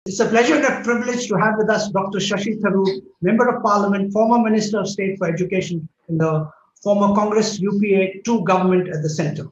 It's a pleasure and a privilege to have with us Dr. Shashi Tharoor, Member of Parliament, former Minister of State for Education in the former Congress UPA 2 government at the centre.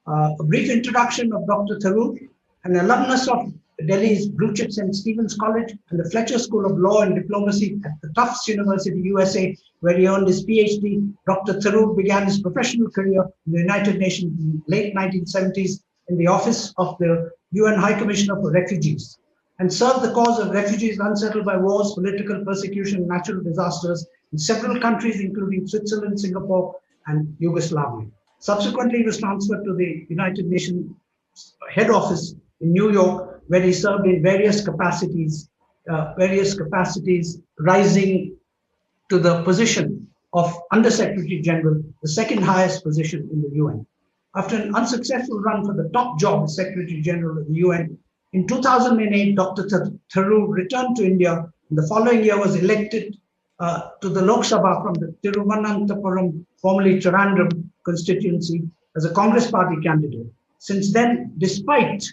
A brief introduction of Dr. Tharoor, an alumnus of Delhi's Blue Chip St. Stephen's College and the Fletcher School of Law and Diplomacy at the Tufts University, USA, where he earned his PhD. Dr. Tharoor began his professional career in the United Nations in the late 1970s in the office of the UN High Commissioner for Refugees, and served the cause of refugees unsettled by wars, political persecution, and natural disasters in several countries, including Switzerland, Singapore, and Yugoslavia. Subsequently, he was transferred to the United Nations head office in New York, where he served in various capacities, rising to the position of Under-Secretary General, the second highest position in the UN. After an unsuccessful run for the top job as Secretary General of the UN, in 2008, Dr. Tharoor returned to India, and the following year was elected to the Lok Sabha from the Thiruvananthapuram, formerly Trivandrum constituency, as a Congress party candidate. Since then, despite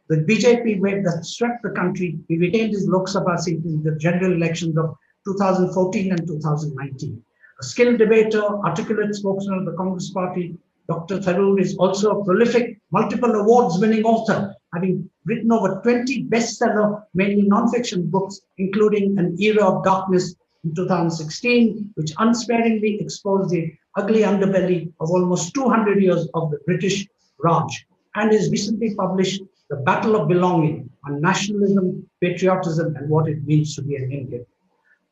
the BJP wave that swept the country, he retained his Lok Sabha seat in the general elections of 2014 and 2019. A skilled debater, articulate spokesman of the Congress party, Dr. Tharoor is also a prolific, multiple awards-winning author, having written over 20 bestseller, mainly non-fiction books, including An Era of Darkness in 2016, which unsparingly exposed the ugly underbelly of almost 200 years of the British Raj, and is recently published The Battle of Belonging on Nationalism, Patriotism, and What It Means to be an Indian.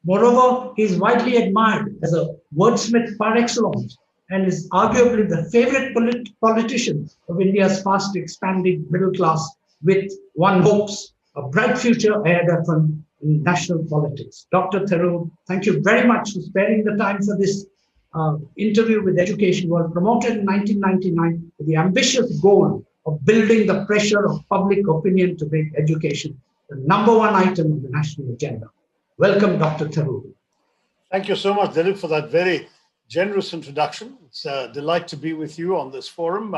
Moreover, he is widely admired as a wordsmith par excellence, and is arguably the favorite politician of India's fast expanding middle class, with, one hopes, a bright future ahead of him in national politics. Dr. Tharoor, thank you very much for sparing the time for this interview with Education World, promoted in 1999 with the ambitious goal of building the pressure of public opinion to make education the #1 item on the national agenda. Welcome, Dr. Tharoor. Thank you so much, Dilip, for that very generous introduction. It's a delight to be with you on this forum.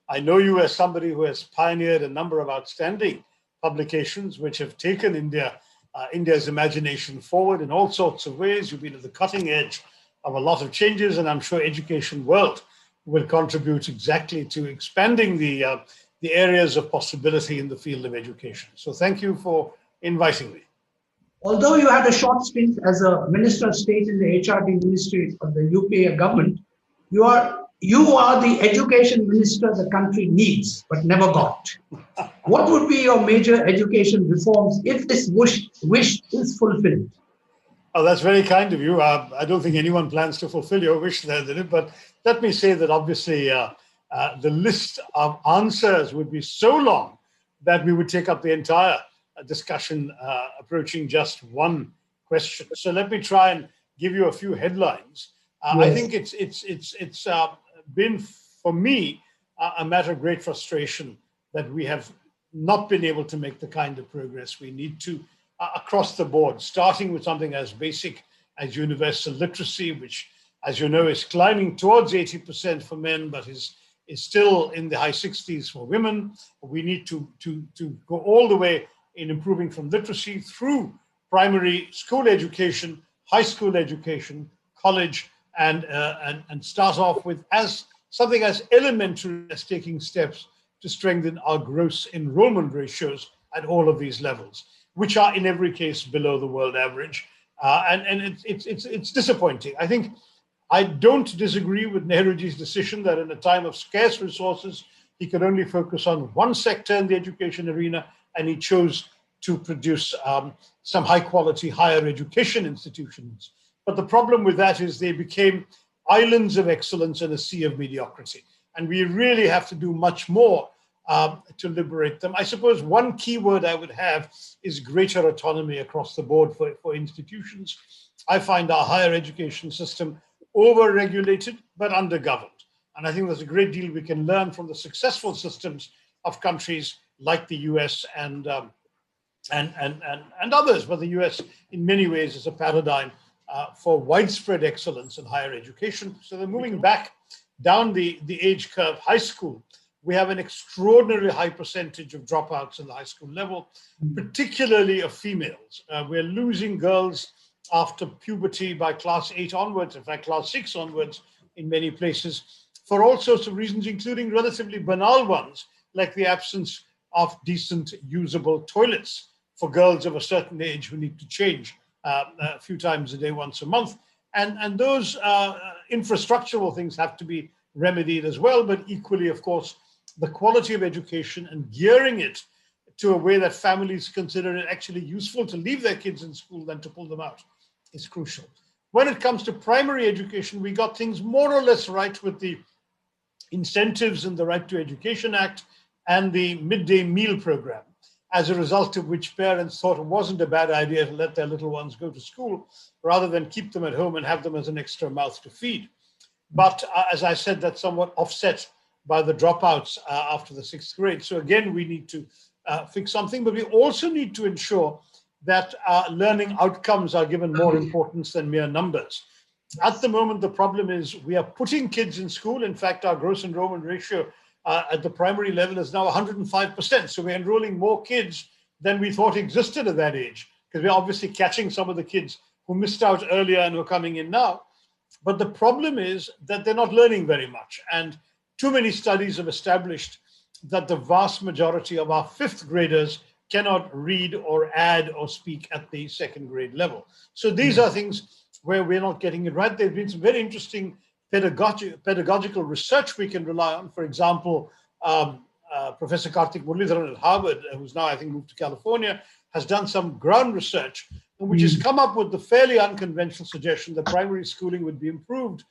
I know you as somebody who has pioneered a number of outstanding publications which have taken India's imagination forward in all sorts of ways. You've been at the cutting edge of a lot of changes, and I'm sure Education World will contribute exactly to expanding the areas of possibility in the field of education. So thank you for inviting me. Although you had a short stint as a Minister of State in the HRD Ministry of the UPA government, you are the education minister the country needs but never got. What would be your major education reforms if this wish is fulfilled? Oh, that's very kind of you. I don't think anyone plans to fulfill your wish there, Dilip, but let me say that obviously the list of answers would be so long that we would take up the entire discussion approaching just one question. So let me try and give you a few headlines. Yes. I think it's been, for me, a matter of great frustration that we have not been able to make the kind of progress we need to across the board, starting with something as basic as universal literacy, which, as you know, is climbing towards 80% for men, but is still in the high 60s for women. We need to go all the way in improving from literacy through primary school education, high school education, college, and start off with something as elementary as taking steps to strengthen our gross enrollment ratios at all of these levels, which are in every case below the world average. And it's disappointing. I think I don't disagree with Nehruji's decision that in a time of scarce resources, he could only focus on one sector in the education arena, and he chose to produce some high quality higher education institutions. But the problem with that is they became islands of excellence in a sea of mediocrity. And we really have to do much more to liberate them. I suppose one key word I would have is greater autonomy across the board for institutions. I find our higher education system over-regulated but under-governed. And I think there's a great deal we can learn from the successful systems of countries like the US and others. But the US, in many ways, is a paradigm for widespread excellence in higher education. So they're moving back down the age curve. High school we have an extraordinarily high percentage of dropouts in the high school level, particularly of females. We're losing girls after puberty by class 8 onwards, in fact, class 6 onwards in many places, for all sorts of reasons, including relatively banal ones, like the absence of decent, usable toilets for girls of a certain age who need to change a few times a day, once a month. And those infrastructural things have to be remedied as well, but equally, of course, the quality of education and gearing it to a way that families consider it actually useful to leave their kids in school than to pull them out is crucial. When it comes to primary education, we got things more or less right with the incentives in the Right to Education Act and the midday meal program, as a result of which parents thought it wasn't a bad idea to let their little ones go to school rather than keep them at home and have them as an extra mouth to feed. But as I said, that's somewhat offset by the dropouts after the 6th grade. So again, we need to fix something, but we also need to ensure that learning outcomes are given more importance than mere numbers. At the moment, the problem is we are putting kids in school. In fact, our gross enrollment ratio at the primary level is now 105%. So we're enrolling more kids than we thought existed at that age, because we're obviously catching some of the kids who missed out earlier and who are coming in now. But the problem is that they're not learning very much. And too many studies have established that the vast majority of our 5th graders cannot read or add or speak at the 2nd grade level. So these are things where we're not getting it right. There's been some very interesting pedagogical research we can rely on. For example, Professor Karthik Muralidharan at Harvard, who's now, I think, moved to California, has done some ground research which has come up with the fairly unconventional suggestion that primary schooling would be improved,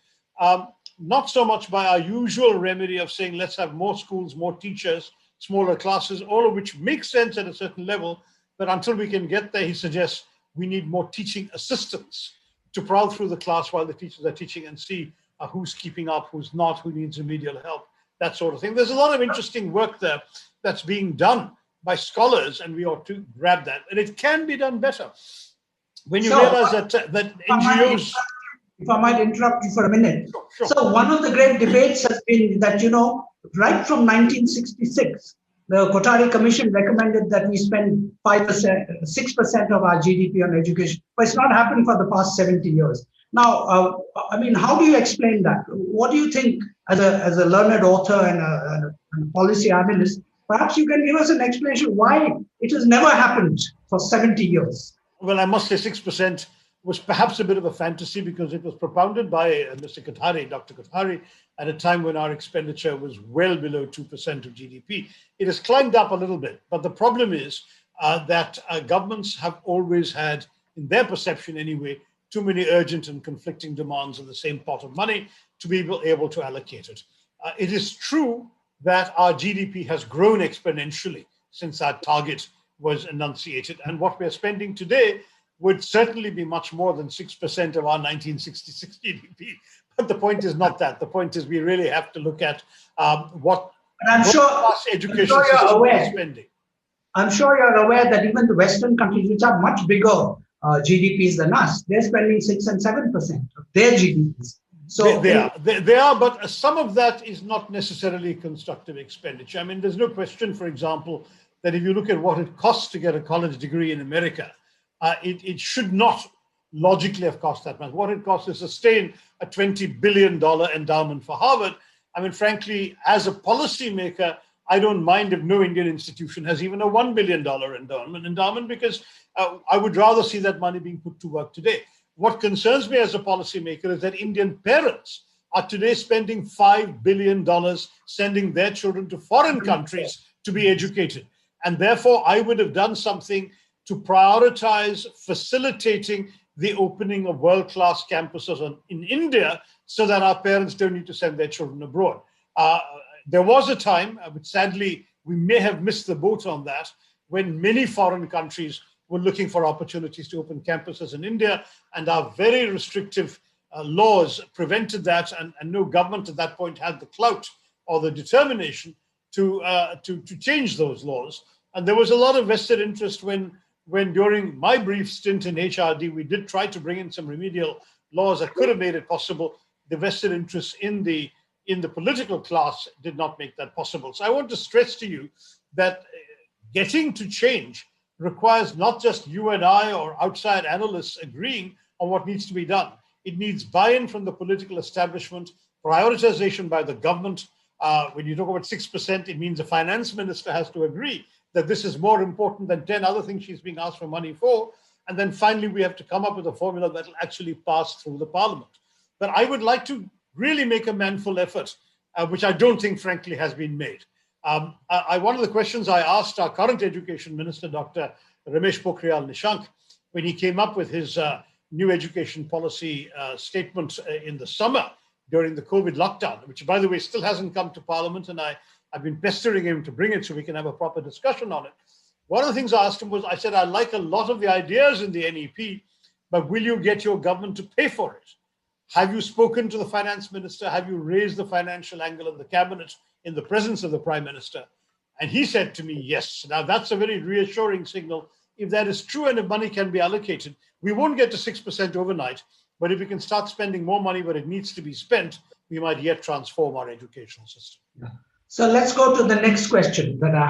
not so much by our usual remedy of saying, let's have more schools, more teachers, smaller classes, all of which makes sense at a certain level. But until we can get there, he suggests we need more teaching assistants to prowl through the class while the teachers are teaching and see who's keeping up, who's not, who needs remedial help, that sort of thing. There's a lot of interesting work there that's being done by scholars, and we ought to grab that. And it can be done better. When you realize that NGOs... If I might interrupt you for a minute. Sure. So one of the great debates has been that, right from 1966, the Kothari Commission recommended that we spend 5%, 6% of our GDP on education, but it's not happened for the past 70 years. Now, how do you explain that? What do you think, as a learned author and a policy analyst, perhaps you can give us an explanation why it has never happened for 70 years? Well, I must say 6% was perhaps a bit of a fantasy because it was propounded by Mr. Kothari, Dr. Kothari, at a time when our expenditure was well below 2% of GDP. It has climbed up a little bit, but the problem is that governments have always had, in their perception anyway, too many urgent and conflicting demands of the same pot of money to be able to allocate it. It is true that our GDP has grown exponentially since our target was enunciated, and what we're spending today would certainly be much more than 6% of our 1966 GDP. But the point is not that. The point is we really have to look at what education system is spending. I'm sure you're aware that even the Western countries, which are much bigger GDPs than us, they're spending 6 and 7% of their GDPs. So they are, but some of that is not necessarily constructive expenditure. I mean, there's no question, for example, that if you look at what it costs to get a college degree in America, it should not logically have cost that much. What it costs to sustain a $20 billion endowment for Harvard. I mean, frankly, as a policymaker, I don't mind if no Indian institution has even a $1 billion endowment because I would rather see that money being put to work today. What concerns me as a policymaker is that Indian parents are today spending $5 billion sending their children to foreign countries to be educated. And therefore, I would have done something to prioritize facilitating the opening of world-class campuses in India so that our parents don't need to send their children abroad. There was a time, but sadly, we may have missed the boat on that, when many foreign countries were looking for opportunities to open campuses in India, and our very restrictive laws prevented that, and no government at that point had the clout or the determination to change those laws. And there was a lot of vested interest when during my brief stint in HRD, we did try to bring in some remedial laws that could have made it possible. The vested interest in the in the political class did not make that possible. So I want to stress to you that getting to change requires not just you and I or outside analysts agreeing on what needs to be done. It needs buy-in from the political establishment, prioritization by the government. When you talk about 6%, it means the finance minister has to agree that this is more important than 10 other things she's being asked for money for. And then finally, we have to come up with a formula that will actually pass through the parliament. But I would like to really make a manful effort, which I don't think, frankly, has been made. One of the questions I asked our current education minister, Dr. Ramesh Pokhriyal Nishank, when he came up with his new education policy statement in the summer during the COVID lockdown, which, by the way, still hasn't come to Parliament, and I've been pestering him to bring it so we can have a proper discussion on it. One of the things I asked him was, I said, I like a lot of the ideas in the NEP, but will you get your government to pay for it? Have you spoken to the finance minister? Have you raised the financial angle of the cabinet in the presence of the prime minister? And he said to me, yes. Now, that's a very reassuring signal. If that is true and if money can be allocated, we won't get to 6% overnight. But if we can start spending more money where it needs to be spent, we might yet transform our educational system. Yeah. So let's go to the next question that I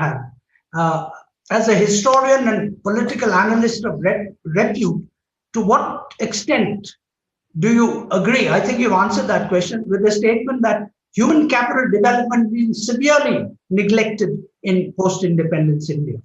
have. As a historian and political analyst of repute, to what extent do you agree? I think you've answered that question with the statement that human capital development being severely neglected in post-independence India.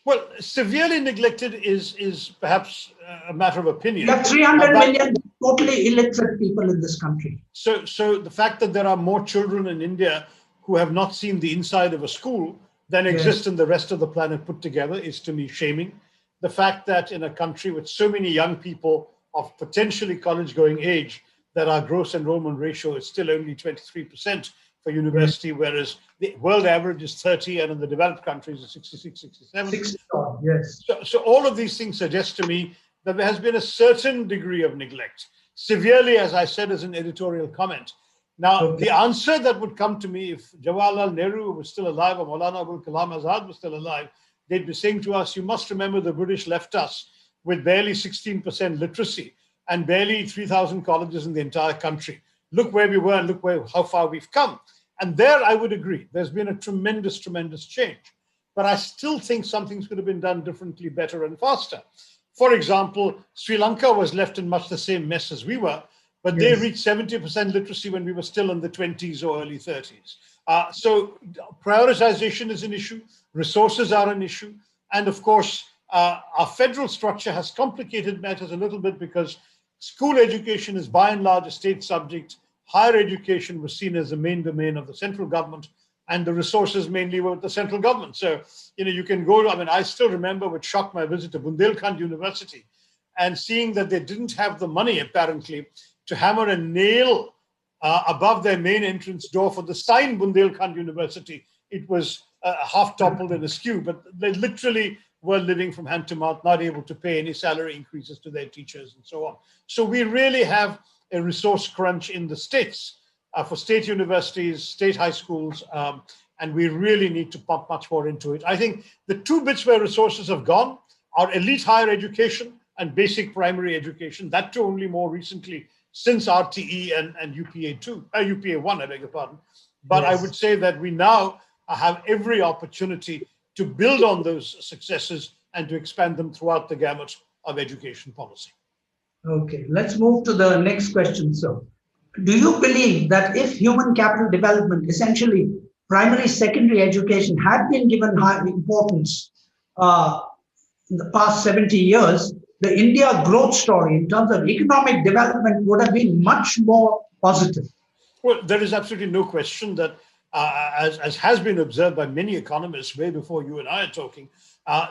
Well, severely neglected is perhaps a matter of opinion. You have 300 million totally illiterate people in this country. So the fact that there are more children in India who have not seen the inside of a school than exist in the rest of the planet put together is, to me, shaming. The fact that in a country with so many young people of potentially college-going age, that our gross enrollment ratio is still only 23% for university, whereas the world average is 30, and in the developed countries is 66, 67. 60, yes. So all of these things suggest to me that there has been a certain degree of neglect, severely, as I said, as an editorial comment. Now, the answer that would come to me if Jawaharlal Nehru was still alive or Maulana Abul Kalam Azad was still alive, they'd be saying to us, you must remember the British left us with barely 16% literacy and barely 3,000 colleges in the entire country. Look where we were and look how far we've come. And there I would agree. There's been a tremendous, tremendous change. But I still think some things could have been done differently, better and faster. For example, Sri Lanka was left in much the same mess as we were, but they reached 70% literacy when we were still in the 20s or early 30s. So prioritization is an issue. Resources are an issue. And of course, our federal structure has complicated matters a little bit because school education is by and large a state subject. Higher education was seen as the main domain of the central government, and the resources mainly were with the central government. So, you can go to, I still remember with shock my visit to Bundelkhand University and seeing that they didn't have the money, apparently, to hammer a nail above their main entrance door for the sign Bundelkhand University. It was half toppled and askew, but they literally were living from hand to mouth, not able to pay any salary increases to their teachers and so on. So we really have a resource crunch in the states for state universities, state high schools, and we really need to pump much more into it. I think the two bits where resources have gone are elite higher education and basic primary education, that too only more recently since RTE and UPA 1, I beg your pardon. But I would say that we now have every opportunity to build on those successes and to expand them throughout the gamut of education policy. Okay, let's move to the next question, sir. Do you believe that if human capital development, essentially primary, secondary education, had been given high importance in the past 70 years, the India growth story in terms of economic development would have been much more positive? Well, there is absolutely no question that, as has been observed by many economists way before you and I are talking,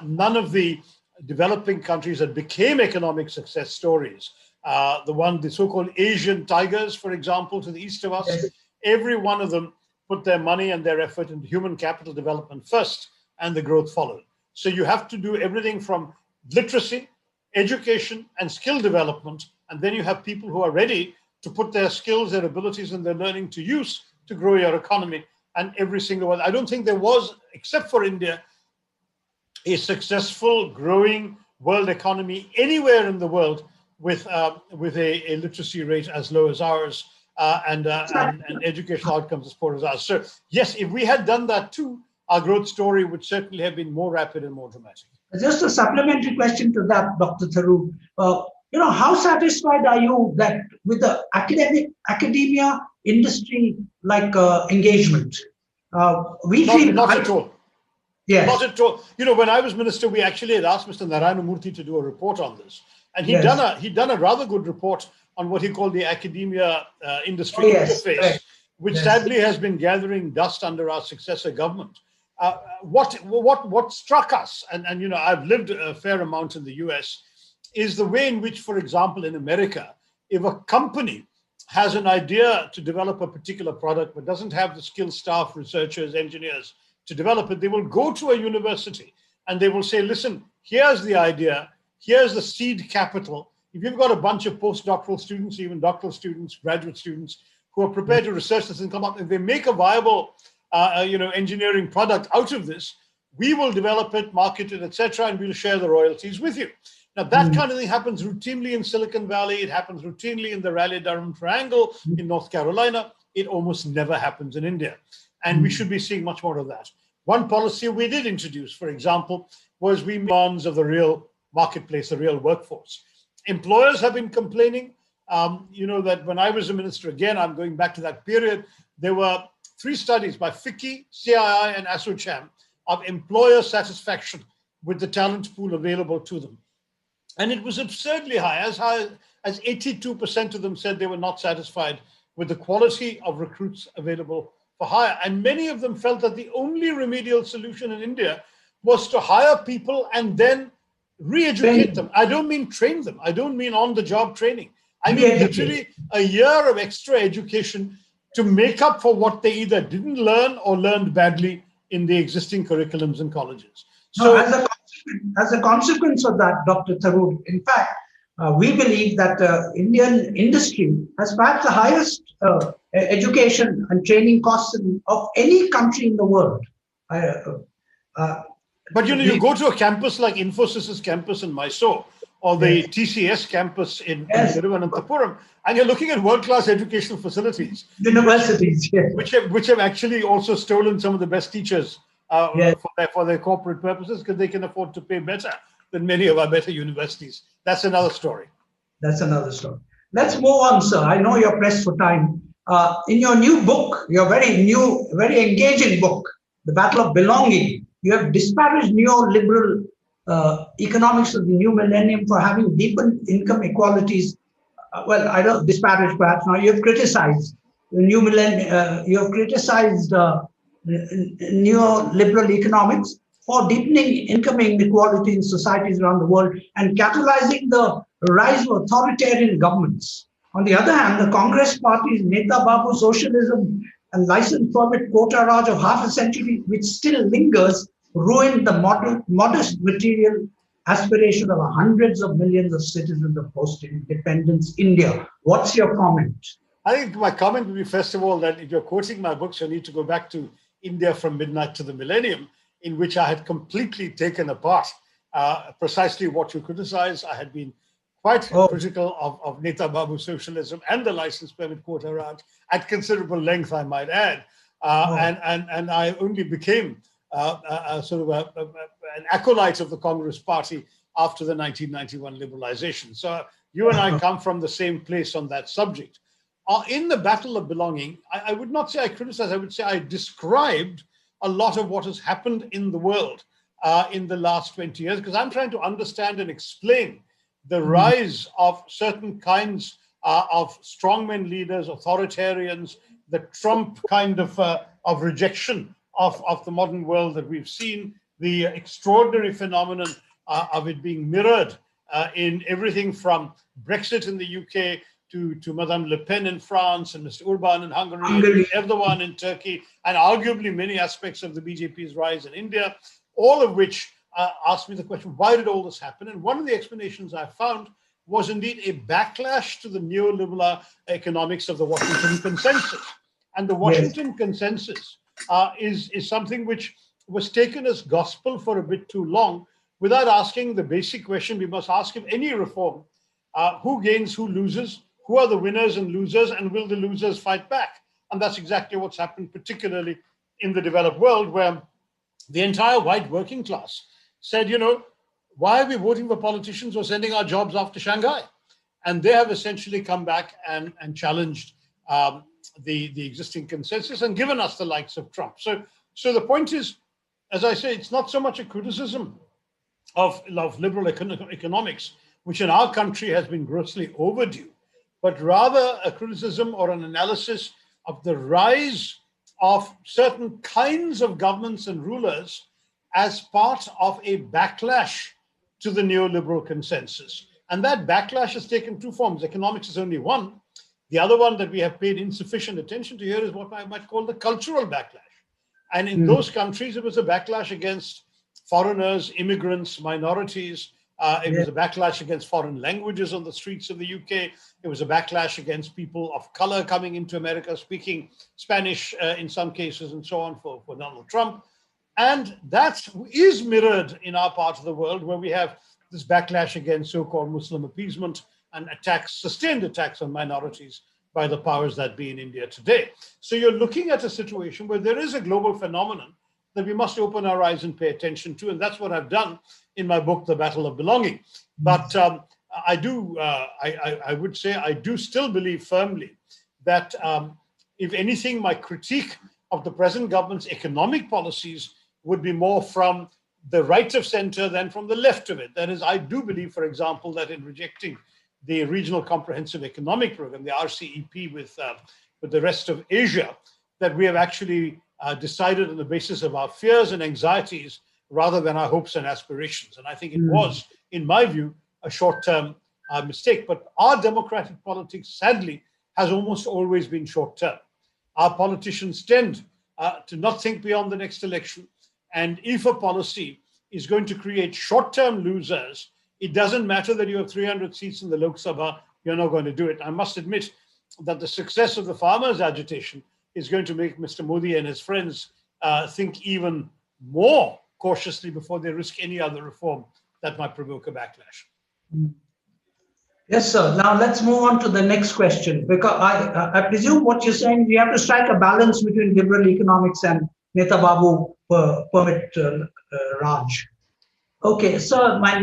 none of the developing countries that became economic success stories, the so-called Asian tigers, for example, to the east of us, every one of them put their money and their effort into human capital development first, and the growth followed. So you have to do everything from literacy, education, and skill development, and then you have people who are ready to put their skills, their abilities, and their learning to use to grow your economy. And every single one, I don't think there was, except for India, a successful, growing world economy anywhere in the world with a literacy rate as low as ours. and educational outcomes as poor as ours. So yes, if we had done that too, our growth story would certainly have been more rapid and more dramatic. Just a supplementary question to that, Dr. Tharoor. How satisfied are you that with the academia industry engagement? Not at all. Yes. Not at all. When I was minister, we actually had asked Mr. Narayana Murthy to do a report on this, and he'd done a rather good report on what he called the academia industry interface, right. which sadly has been gathering dust under our successor government. What struck us, and I've lived a fair amount in the US, is the way in which, for example, in America, if a company has an idea to develop a particular product but doesn't have the skilled staff, researchers, engineers to develop it, they will go to a university and they will say, listen, here's the idea, here's the seed capital. If you've got a bunch of postdoctoral students, even doctoral students, graduate students who are prepared to research this and come up, if they make a viable engineering product out of this, we will develop it, market it, etc., and we'll share the royalties with you. Now, that kind of thing happens routinely in Silicon Valley. It happens routinely in the Raleigh-Durham Triangle in North Carolina. It almost never happens in India. And we should be seeing much more of that. One policy we did introduce, for example, was we made demands of the real marketplace, the real workforce. Employers have been complaining, that when I was a minister, again, I'm going back to that period, there were 3 studies by FICCI, CII, and ASSOCHAM of employer satisfaction with the talent pool available to them. And it was absurdly high as 82% of them said they were not satisfied with the quality of recruits available for hire. And many of them felt that the only remedial solution in India was to hire people and then re-educate them. I don't mean train them. I don't mean on-the-job training. I mean literally a year of extra education to make up for what they either didn't learn or learned badly in the existing curriculums in colleges. So as a consequence of that, Dr. Tharoor, in fact, we believe that Indian industry has perhaps the highest education and training costs of any country in the world. But you go to a campus like Infosys's campus in Mysore or the TCS campus in Thiruvananthapuram, and you're looking at world-class educational facilities. Universities, which have actually also stolen some of the best teachers for their corporate purposes because they can afford to pay better than many of our better universities. That's another story. Let's move on, sir. I know you're pressed for time. In your new book, your very engaging book, The Battle of Belonging, you have disparaged neoliberal economics of the new millennium for having deepened income inequalities. I don't disparage perhaps now. You have criticized the new millennium. You have criticized neoliberal economics for deepening income inequality in societies around the world and catalyzing the rise of authoritarian governments. On the other hand, the Congress Party's Neta Babu socialism and license permit quota raj of half a century, which still lingers, ruined the modest material aspiration of hundreds of millions of citizens of post-independence India. What's your comment? I think my comment would be, first of all, that if you're quoting my books, you need to go back to India from Midnight to the Millennium, in which I had completely taken apart precisely what you criticize. I had been quite critical of Neta Babu socialism and the license permit quota raj at considerable length, I might add. And I only became an acolyte of the Congress Party after the 1991 liberalization. So you and I come from the same place on that subject. In the Battle of Belonging, I would not say I criticized, I would say I described a lot of what has happened in the world in the last 20 years, because I'm trying to understand and explain the rise of certain kinds of strongmen leaders, authoritarians, the Trump kind of rejection of the modern world that we've seen, the extraordinary phenomenon of it being mirrored in everything from Brexit in the UK to Madame Le Pen in France and Mr. Orban in Hungary, and Erdogan in Turkey, and arguably many aspects of the BJP's rise in India, all of which asked me the question, why did all this happen? And one of the explanations I found was indeed a backlash to the neoliberal economics of the Washington Consensus. And the Washington Consensus is something which was taken as gospel for a bit too long without asking the basic question we must ask of any reform. Who gains, who loses, who are the winners and losers, and will the losers fight back? And that's exactly what's happened, particularly in the developed world, where the entire white working class said, why are we voting for politicians who are sending our jobs off to Shanghai? And they have essentially come back and challenged the existing consensus and given us the likes of Trump. So the point is, as I say, it's not so much a criticism of liberal economics, which in our country has been grossly overdue, but rather a criticism or an analysis of the rise of certain kinds of governments and rulers as part of a backlash to the neoliberal consensus. And that backlash has taken two forms. Economics is only one. The other one that we have paid insufficient attention to here is what I might call the cultural backlash. And in those countries, it was a backlash against foreigners, immigrants, minorities. It was a backlash against foreign languages on the streets of the UK. It was a backlash against people of color coming into America, speaking Spanish in some cases, and so on for Donald Trump. And that is mirrored in our part of the world, where we have this backlash against so-called Muslim appeasement and sustained attacks on minorities by the powers that be in India today. So you're looking at a situation where there is a global phenomenon that we must open our eyes and pay attention to. And that's what I've done in my book, The Battle of Belonging. But I would say I do still believe firmly that if anything, my critique of the present government's economic policies would be more from the right of center than from the left of it. That is, I do believe, for example, that in rejecting the Regional Comprehensive Economic Program, the RCEP, with the rest of Asia, that we have actually decided on the basis of our fears and anxieties rather than our hopes and aspirations. And I think it was, in my view, a short-term mistake. But our democratic politics, sadly, has almost always been short-term. Our politicians tend to not think beyond the next election. And if a policy is going to create short-term losers, it doesn't matter that you have 300 seats in the Lok Sabha, you're not going to do it. I must admit that the success of the farmers' agitation is going to make Mr. Modi and his friends think even more cautiously before they risk any other reform that might provoke a backlash. Yes, sir. Now let's move on to the next question, because I presume what you're saying, we have to strike a balance between liberal economics and Neta Babu permit Raj. Okay, so my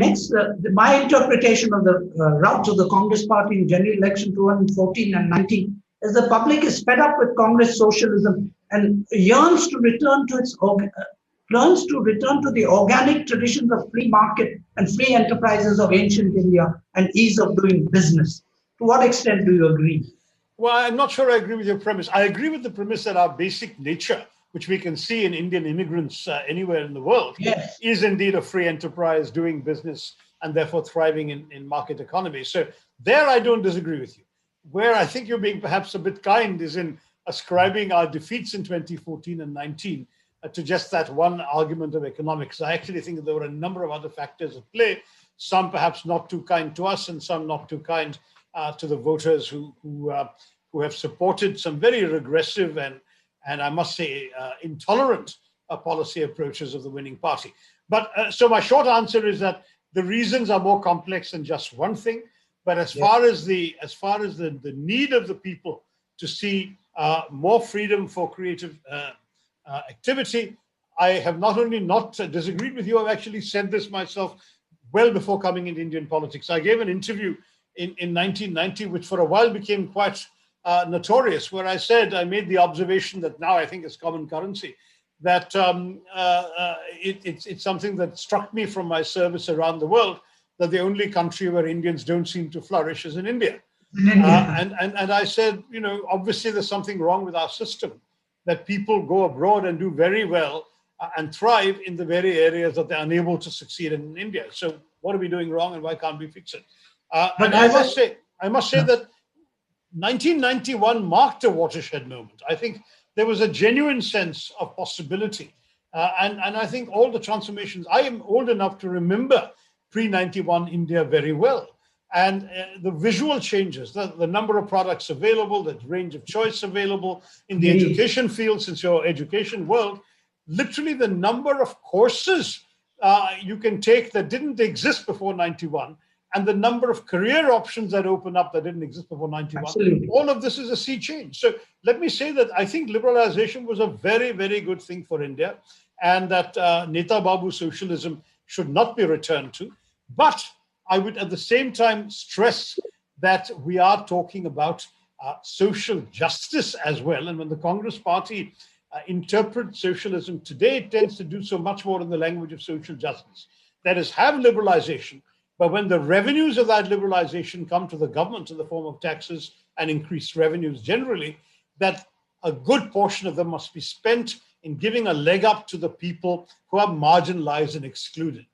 interpretation of the route to the Congress party in general election 2014 and 19 is the public is fed up with Congress socialism and yearns to return to the organic traditions of free market and free enterprises of ancient India and ease of doing business. To what extent do you agree? Well, I'm not sure I agree with your premise. I agree with the premise that our basic nature, which we can see in Indian immigrants anywhere in the world, is indeed a free enterprise doing business and therefore thriving in market economy. So there I don't disagree with you. Where I think you're being perhaps a bit kind is in ascribing our defeats in 2014 and 19 to just that one argument of economics. I actually think that there were a number of other factors at play, some perhaps not too kind to us and some not too kind to the voters who have supported some very regressive and I must say intolerant policy approaches of the winning party. But so my short answer is that the reasons are more complex than just one thing. But as far as the need of the people to see more freedom for creative activity, I have not only not disagreed with you, I've actually said this myself well before coming into Indian politics. I gave an interview in 1990, which for a while became quite notorious, where I made the observation that now I think is common currency, that it's something that struck me from my service around the world, that the only country where Indians don't seem to flourish is in India. And I said, obviously there's something wrong with our system, that people go abroad and do very well and thrive in the very areas that they're unable to succeed in India. So what are we doing wrong and why can't we fix it? And I must say that 1991 marked a watershed moment. I think there was a genuine sense of possibility. And I think all the transformations, I am old enough to remember pre-91 India very well. And the visual changes, the number of products available, the range of choice available in the education field, since your education world, literally the number of courses you can take that didn't exist before 91. and the number of career options that open up that didn't exist before 91. Absolutely. All of this is a sea change. So let me say that I think liberalization was a very, very good thing for India, and that Neta Babu socialism should not be returned to. But I would at the same time stress that we are talking about social justice as well. And when the Congress Party interprets socialism today, it tends to do so much more in the language of social justice. That is, have liberalization, but when the revenues of that liberalization come to the government in the form of taxes and increased revenues generally, that a good portion of them must be spent in giving a leg up to the people who are marginalized and excluded.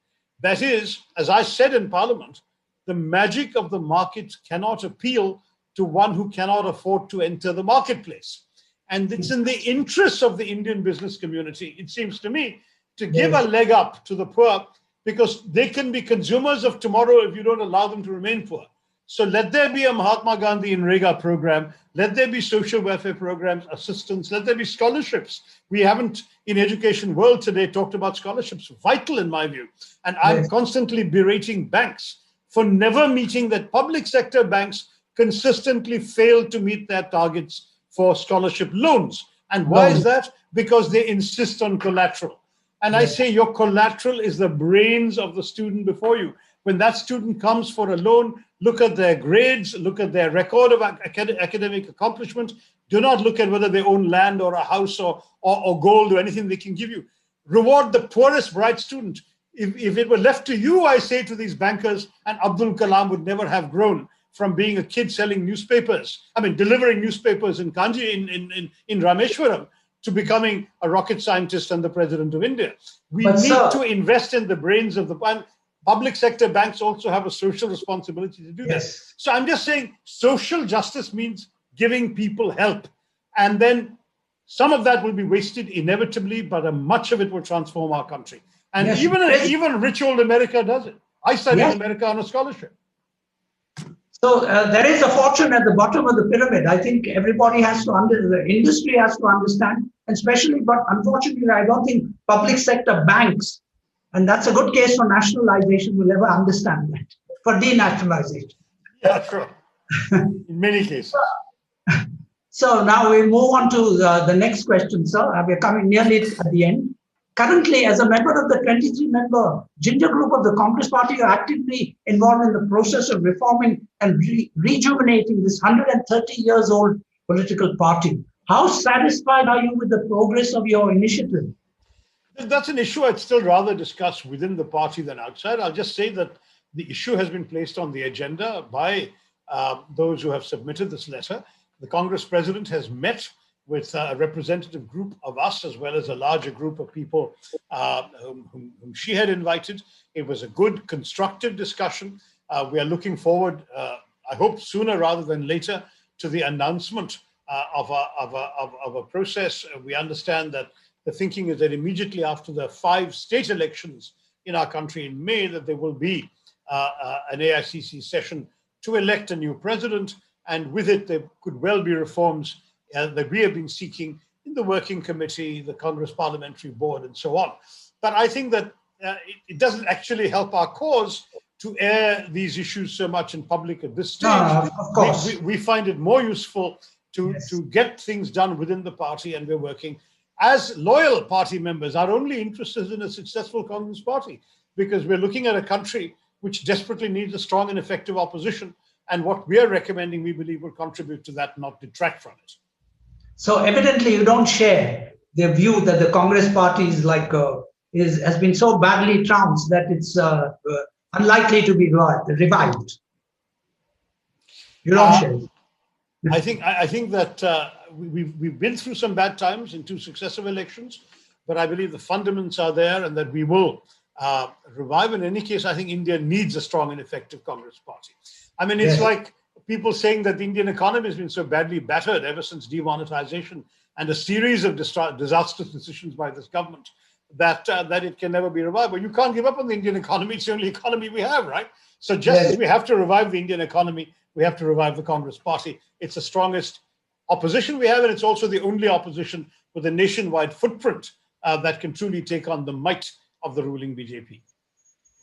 That is, as I said in Parliament, the magic of the market cannot appeal to one who cannot afford to enter the marketplace. And it's in the interests of the Indian business community, it seems to me, to give a leg up to the poor, because they can be consumers of tomorrow if you don't allow them to remain poor. So let there be a Mahatma Gandhi Nrega program. Let there be social welfare programs, assistance. Let there be scholarships. We haven't, in education world today, talked about scholarships. Vital in my view. And I'm constantly berating banks for never meeting that. Public sector banks consistently fail to meet their targets for scholarship loans. And why is that? Because they insist on collateral. And I say your collateral is the brains of the student before you. When that student comes for a loan, look at their grades, look at their record of academic accomplishment. Do not look at whether they own land or a house or gold or anything they can give you. Reward the poorest bright student. If it were left to you, I say to these bankers, and Abdul Kalam would never have grown from being a kid selling newspapers, delivering newspapers in Kanji, in Rameshwaram, to becoming a rocket scientist and the president of India. We need to invest in the brains of the public sector banks. Also have a social responsibility to do that. So I'm just saying social justice means giving people help. And then some of that will be wasted inevitably, but much of it will transform our country. And even rich old America does it. I studied in America on a scholarship. So there is a fortune at the bottom of the pyramid. I think everybody has to the industry has to understand, and especially, but unfortunately, I don't think public sector banks, and that's a good case for nationalization, will ever understand that, for denationalization. Yeah, sure. In many cases. So now we move on to the next question, sir. We're coming nearly at the end. Currently, as a member of the 23-member Ginger Group of the Congress Party, you're actively involved in the process of reforming and rejuvenating this 130 years old political party. How satisfied are you with the progress of your initiative? That's an issue I'd still rather discuss within the party than outside. I'll just say that the issue has been placed on the agenda by those who have submitted this letter. The Congress president has met with a representative group of us, as well as a larger group of people whom she had invited. It was a good, constructive discussion. We are looking forward, I hope sooner rather than later, to the announcement of a process. We understand that the thinking is that immediately after the 5 state elections in our country in May, that there will be an AICC session to elect a new president, and with it there could well be reforms that we have been seeking in the working committee, the Congress Parliamentary Board, and so on. But I think that it doesn't actually help our cause to air these issues so much in public at this stage. Of course. We find it more useful to get things done within the party, and we're working as loyal party members. Our only interest is in a successful Congress party, because we're looking at a country which desperately needs a strong and effective opposition. And what we are recommending, we believe, will contribute to that, not detract from it. So evidently, you don't share the view that the Congress party is has been so badly trounced that it's unlikely to be revived. You don't share. I think that we've been through some bad times in 2 successive elections, but I believe the fundamentals are there, and that we will revive. In any case, I think India needs a strong and effective Congress party. It's like people saying that the Indian economy has been so badly battered ever since demonetization and a series of disastrous decisions by this government that it can never be revived. But you can't give up on the Indian economy. It's the only economy we have, right? So just as we have to revive the Indian economy, we have to revive the Congress party. It's the strongest opposition we have, and it's also the only opposition with a nationwide footprint that can truly take on the might of the ruling BJP.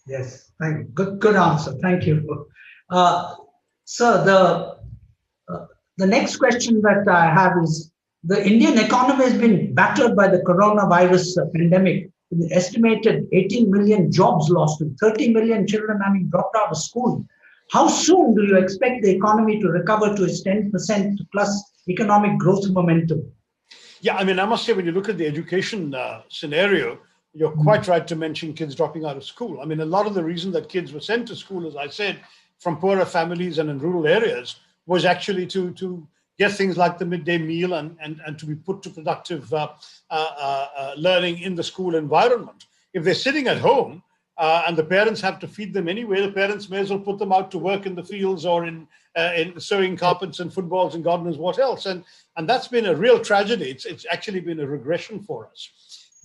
Yes, thank you. Good answer. Thank you. Uh, Sir, uh, the next question that I have is, the Indian economy has been battered by the coronavirus pandemic, with an estimated 18 million jobs lost and 30 million children having dropped out of school. How soon do you expect the economy to recover to its 10% plus economic growth momentum? Yeah, I mean, I must say, when you look at the education scenario, you're quite right to mention kids dropping out of school. I mean, a lot of the reason that kids were sent to school, as I said, from poorer families and in rural areas, was actually to get things like the midday meal and to be put to productive learning in the school environment. If they're sitting at home and the parents have to feed them anyway, the parents may as well put them out to work in the fields or in sewing carpets and footballs and God knows what else. And that's been a real tragedy. It's actually been a regression for us.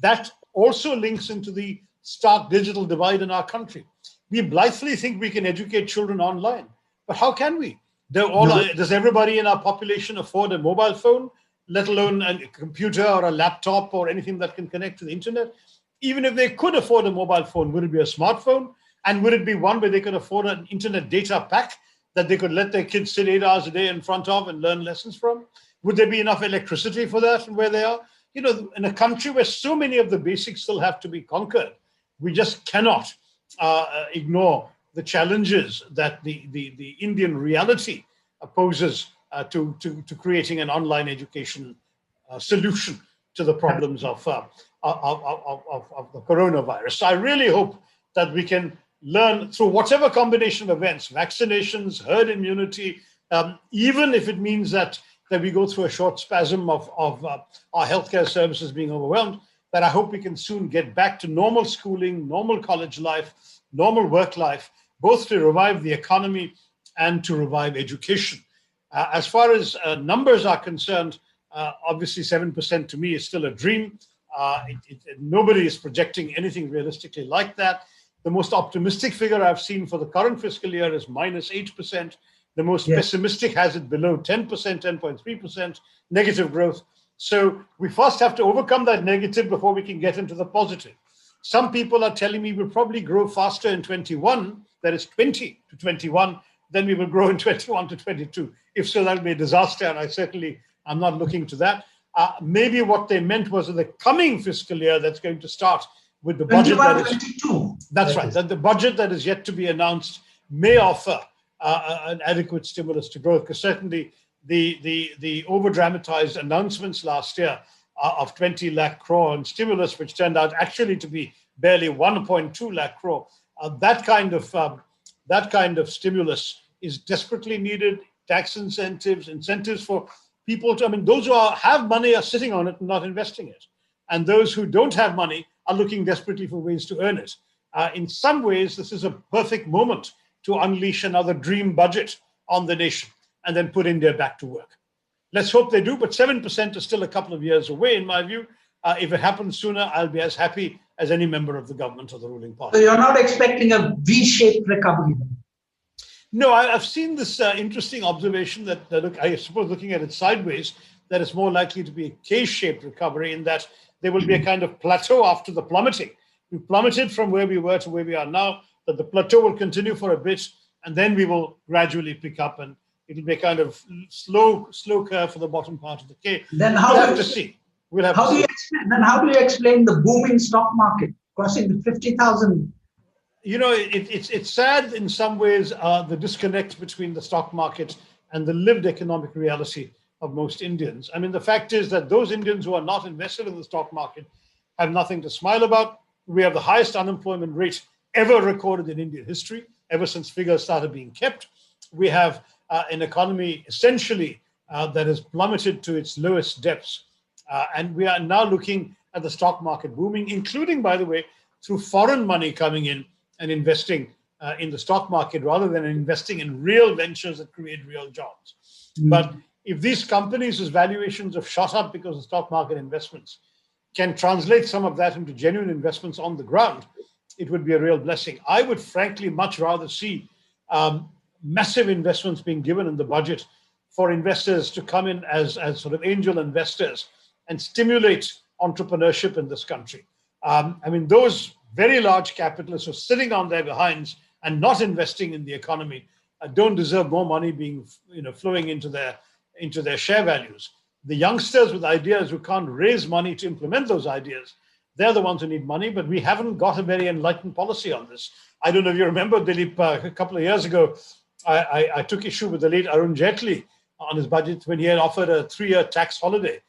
That also links into the stark digital divide in our country. We blithely think we can educate children online, but how can we? No. Does everybody in our population afford a mobile phone, let alone a computer or a laptop or anything that can connect to the internet? Even if they could afford a mobile phone, would it be a smartphone? And would it be one where they could afford an internet data pack that they could let their kids sit 8 hours a day in front of and learn lessons from? Would there be enough electricity for that and where they are? You know, in a country where so many of the basics still have to be conquered, we just cannot ignore the challenges that the Indian reality poses to creating an online education solution to the problems of the coronavirus. So I really hope that we can learn through whatever combination of events, vaccinations, herd immunity, even if it means that we go through a short spasm of our healthcare services being overwhelmed, that I hope we can soon get back to normal schooling, normal college life, normal work life, both to revive the economy and to revive education. As far as numbers are concerned, obviously 7% to me is still a dream. Nobody is projecting anything realistically like that. The most optimistic figure I've seen for the current fiscal year is -8%. The most pessimistic has it below 10%, 10.3% negative growth. So we first have to overcome that negative before we can get into the positive. Some people are telling me we'll probably grow faster in 21, that is 20 to 21, than we will grow in 21 to 22. If so, that'll be a disaster, and I'm not looking to that. Maybe what they meant was in the coming fiscal year that's going to start with the budget that is 22. That's right. That the budget that is yet to be announced may offer an adequate stimulus to growth, because certainly the over-dramatized announcements last year of 20 lakh crore in stimulus, which turned out actually to be barely 1.2 lakh crore, that kind of stimulus is desperately needed. Tax incentives for people to, I mean, those who have money are sitting on it and not investing it. And those who don't have money are looking desperately for ways to earn it. In some ways, this is a perfect moment to unleash another dream budget on the nation and then put India back to work. Let's hope they do, but 7% is still a couple of years away, in my view. If it happens sooner, I'll be as happy as any member of the government or the ruling party. So you're not expecting a V-shaped recovery then? No, I've seen this interesting observation that I suppose looking at it sideways, that it's more likely to be a K-shaped recovery, in that there will be a kind of plateau after the plummeting. We plummeted from where we were to where we are now, that the plateau will continue for a bit, and then we will gradually pick up, and it'll be a kind of slow curve for the bottom part of the K. Then we'll have to see. How do you explain the booming stock market crossing the 50,000? You know, it's sad in some ways, the disconnect between the stock market and the lived economic reality of most Indians. I mean, the fact is that those Indians who are not invested in the stock market have nothing to smile about. We have the highest unemployment rate ever recorded in Indian history, ever since figures started being kept. We have an economy essentially that has plummeted to its lowest depths. And we are now looking at the stock market booming, including, by the way, through foreign money coming in and investing in the stock market rather than investing in real ventures that create real jobs. But if these companies whose valuations have shot up because of stock market investments can translate some of that into genuine investments on the ground, it would be a real blessing. I would frankly much rather see massive investments being given in the budget for investors to come in as sort of angel investors and stimulate entrepreneurship in this country. I mean, those very large capitalists who are sitting on their behinds and not investing in the economy don't deserve more money being, flowing into their share values. The youngsters with ideas who can't raise money to implement those ideas, they're the ones who need money, but we haven't got a very enlightened policy on this. I don't know if you remember, Dilip, a couple of years ago, I took issue with the late Arun Jaitley on his budget when he had offered a 3-year tax holiday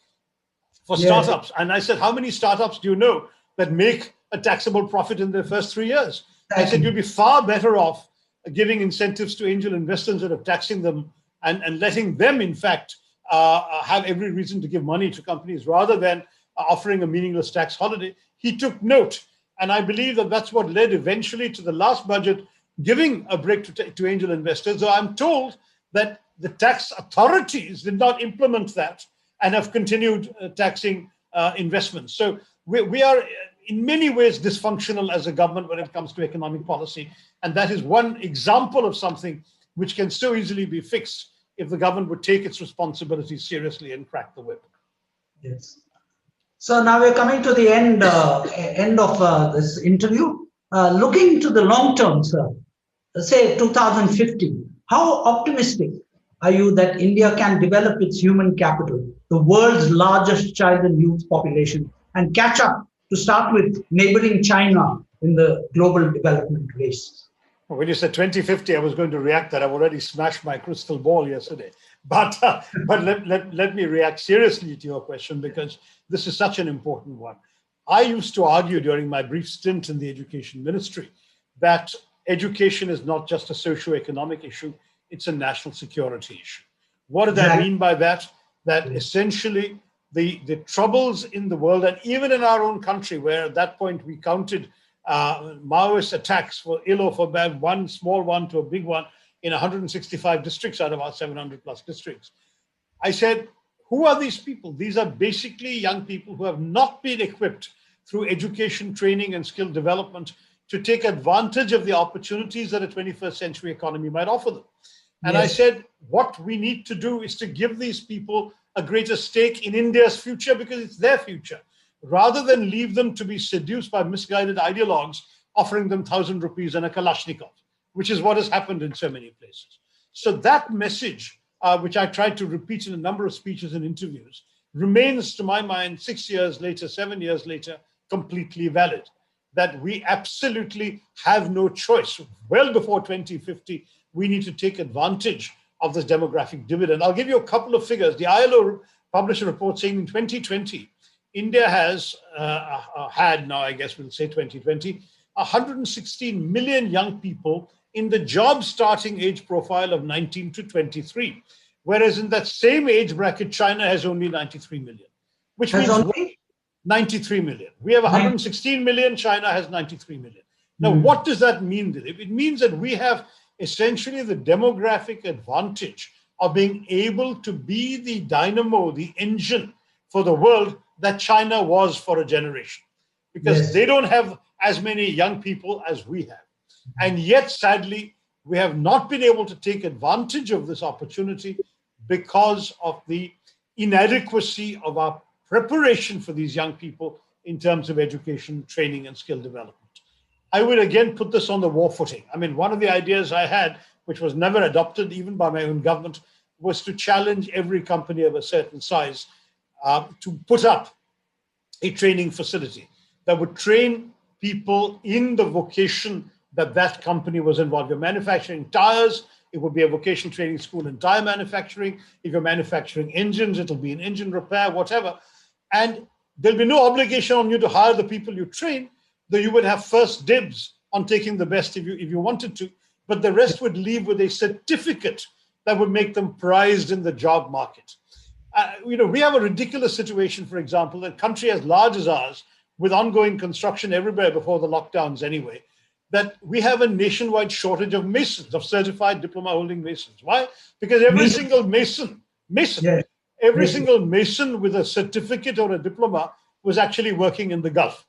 for startups. And I said, how many startups do you know that make a taxable profit in their first 3 years? I said, you'd be far better off giving incentives to angel investors instead of taxing them and letting them, in fact, have every reason to give money to companies rather than offering a meaningless tax holiday. He took note. And I believe that that's what led eventually to the last budget giving a break to angel investors. So I'm told that the tax authorities did not implement that and have continued taxing investments. So we are in many ways dysfunctional as a government when it comes to economic policy. And that is one example of something which can so easily be fixed if the government would take its responsibilities seriously and crack the whip. Yes. So now we're coming to the end of this interview. Looking to the long term, sir, say 2050, how optimistic are you that India can develop its human capital, the world's largest child and youth population, and catch up to start with neighboring China in the global development race? When you said 2050, I was going to react that I've already smashed my crystal ball yesterday. But let me react seriously to your question, because this is such an important one. I used to argue during my brief stint in the education ministry that education is not just a socio-economic issue, it's a national security issue. What did I mean by that? That essentially the troubles in the world, and even in our own country, where at that point we counted Maoist attacks for ill or for bad, one small one to a big one, in 165 districts out of our 700 plus districts. I said, who are these people? These are basically young people who have not been equipped through education, training, and skill development to take advantage of the opportunities that a 21st century economy might offer them. And I said, what we need to do is to give these people a greater stake in India's future, because it's their future, rather than leave them to be seduced by misguided ideologues offering them 1,000 rupees and a Kalashnikov, which is what has happened in so many places. So that message, which I tried to repeat in a number of speeches and interviews, remains, to my mind, 6 years later, 7 years later, completely valid. That we absolutely have no choice. Well before 2050, we need to take advantage of this demographic dividend. I'll give you a couple of figures. The ILO published a report saying in 2020, India has had, now I guess we'll say 2020, 116 million young people in the job starting age profile of 19 to 23. Whereas in that same age bracket, China has only 93 million, which means only 93 million. We have 116 million, China has 93 million. Now, what does that mean? It means that we have essentially the demographic advantage of being able to be the dynamo, the engine for the world that China was for a generation, because they don't have as many young people as we have. And yet, sadly, we have not been able to take advantage of this opportunity because of the inadequacy of our preparation for these young people in terms of education, training, and skill development. I would again put this on the war footing. I mean, one of the ideas I had, which was never adopted even by my own government, was to challenge every company of a certain size to put up a training facility that would train people in the vocation that that company was involved. If you're manufacturing tires, it would be a vocational training school in tire manufacturing. If you're manufacturing engines, it'll be an engine repair, whatever. And there'll be no obligation on you to hire the people you train, though you would have first dibs on taking the best if you wanted to, but the rest would leave with a certificate that would make them prized in the job market. We have a ridiculous situation, for example, a country as large as ours, with ongoing construction everywhere before the lockdowns anyway, that we have a nationwide shortage of masons, of certified diploma-holding masons. Why? Because every single mason with a certificate or a diploma was actually working in the Gulf.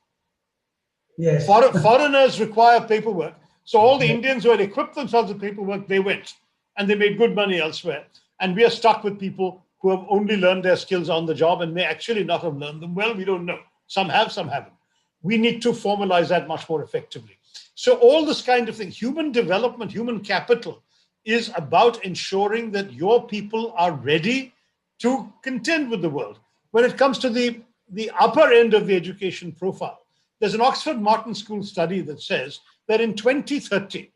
Yes. Foreigners require paperwork. So all the Indians who had equipped themselves with paperwork, they went and they made good money elsewhere. And we are stuck with people who have only learned their skills on the job and may actually not have learned them well. We don't know. Some have, some haven't. we need to formalize that much more effectively. So all this kind of thing, human development, human capital, is about ensuring that your people are ready to contend with the world. When it comes to the upper end of the education profile, there's an Oxford Martin School study that says that in 2030,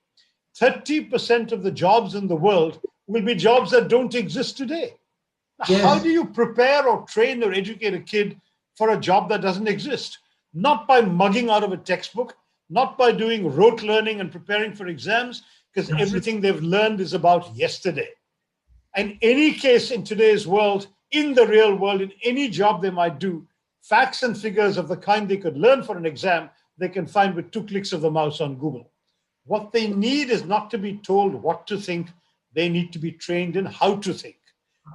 30% of the jobs in the world will be jobs that don't exist today. Yes. How do you prepare or train or educate a kid for a job that doesn't exist? Not by mugging out of a textbook, not by doing rote learning and preparing for exams, because everything they've learned is about yesterday. In any case in today's world, in the real world, in any job they might do, facts and figures of the kind they could learn for an exam, they can find with 2 clicks of the mouse on Google. What they need is not to be told what to think. They need to be trained in how to think,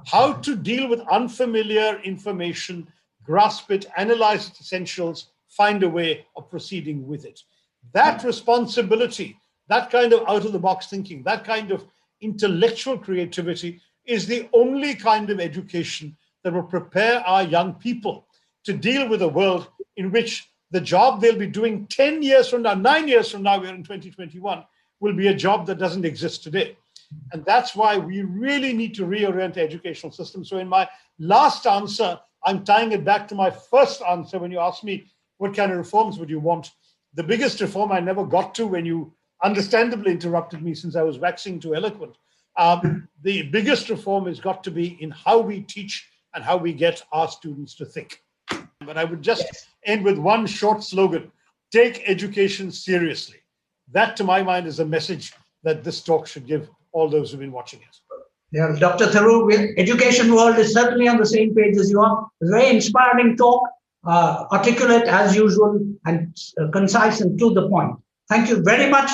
how to deal with unfamiliar information, grasp it, analyze its essentials, find a way of proceeding with it. That responsibility, that kind of out-of-the-box thinking, that kind of intellectual creativity is the only kind of education that will prepare our young people to deal with a world in which the job they'll be doing 10 years from now, 9 years from now, we're in 2021, will be a job that doesn't exist today. And that's why we really need to reorient the educational system. So in my last answer, I'm tying it back to my first answer when you asked me, what kind of reforms would you want? The biggest reform I never got to when you understandably interrupted me since I was waxing too eloquent. The biggest reform has got to be in how we teach and how we get our students to think. But I would just end with one short slogan: take education seriously. That, to my mind, is a message that this talk should give all those who've been watching it. Yeah, Dr. Tharoor, education world is certainly on the same page as you are. It's a very inspiring talk, articulate as usual, and concise and to the point. Thank you very much.